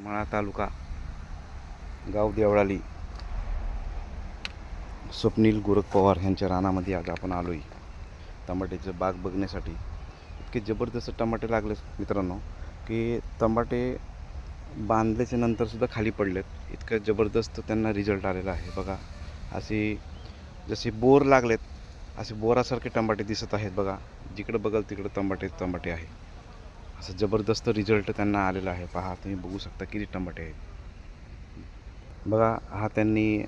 माळा तालुका, गाव देवळाली, स्वप्नील गोरख पवार यांच्या रानामध्ये आज आपण आलो आहे टमाट्याचं बाग बघण्यासाठी. इतके जबरदस्त टमाटे लागले मित्रांनो की टमाटे बांधल्याच्या नंतरसुद्धा खाली पडलेत. इतकं जबरदस्त त्यांना रिझल्ट आलेला आहे. बघा, असे जसे बोर लागलेत असे बोरासारखे टमाटे दिसत आहेत. बघा, जिकडं बघाल तिकडं टमाटे आहे. असं जबरदस्त रिझल्ट त्यांना आलेला आहे. पहा, तुम्ही बघू शकता किती टमाटे आहेत. बघा, हा त्यांनी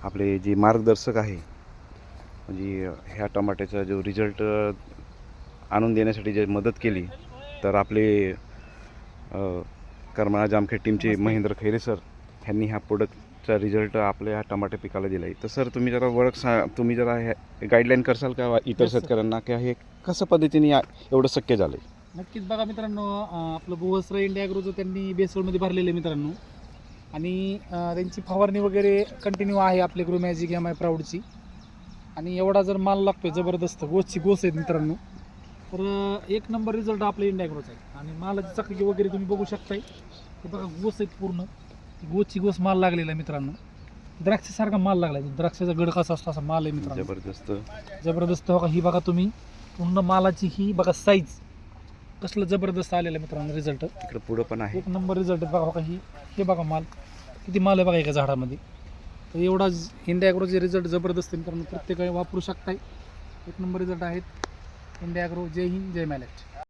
आपले जे मार्गदर्शक आहे, म्हणजे ह्या टमाट्याचा जो रिझल्ट आणून देण्यासाठी जे मदत केली, तर आपले करमाळा जामखेड टीमचे महेंद्र खैरे सर ह्यांनी ह्या प्रोडक्टचा रिझल्ट आपल्या ह्या टमाटे पिकाला दिला आहे. तर सर, तुम्ही जरा तुम्ही जरा हे गाईडलाईन करसाल का इतर शेतकऱ्यांना की हे कसं पद्धतीने एवढं शक्य झालं आहे? नक्कीच. बघा मित्रांनो, आपलं भुवस्त्र इंडिया ॲग्रोचं त्यांनी बेसोडमध्ये भरलेलं आहे मित्रांनो. आणि त्यांची फवारणी वगैरे कंटिन्यू आहे आपले ग्रो मॅजिक एम आय प्राऊडची. आणि एवढा जर माल लागतोय जबरदस्त गोस आहेत मित्रांनो, तर एक नंबर रिझल्ट आपल्या इंडिया ॲग्रोचा आहे. आणि मालाची चकली वगैरे तुम्ही बघू शकताय. हे बघा, गोस आहेत पूर्ण, गोस माल लागलेला आहे मित्रांनो. द्राक्षासारखा माल लागला आहे. द्राक्षाचा गड कसा असतो असा माल आहे मित्रांनो. जबरदस्त बघा, ही बघा तुम्ही पूर्ण मालाची ही बघा साईज कसलं जबरदस्त आलेलं आहे मित्रांनो रिझल्ट. इकडे पुढं पण आहे एक नंबर रिझल्ट आहे. बघा हे बघा माल किती माल आहे बघा एका झाडामध्ये. तर एवढा इंडिया ॲग्रोचे रिझल्ट जबरदस्त आहे मित्रांनो. प्रत्येकाने वापरू शकताय. एक नंबर रिझल्ट आहेत इंडिया ॲग्रो. जय हिंद, जय मॅलेट.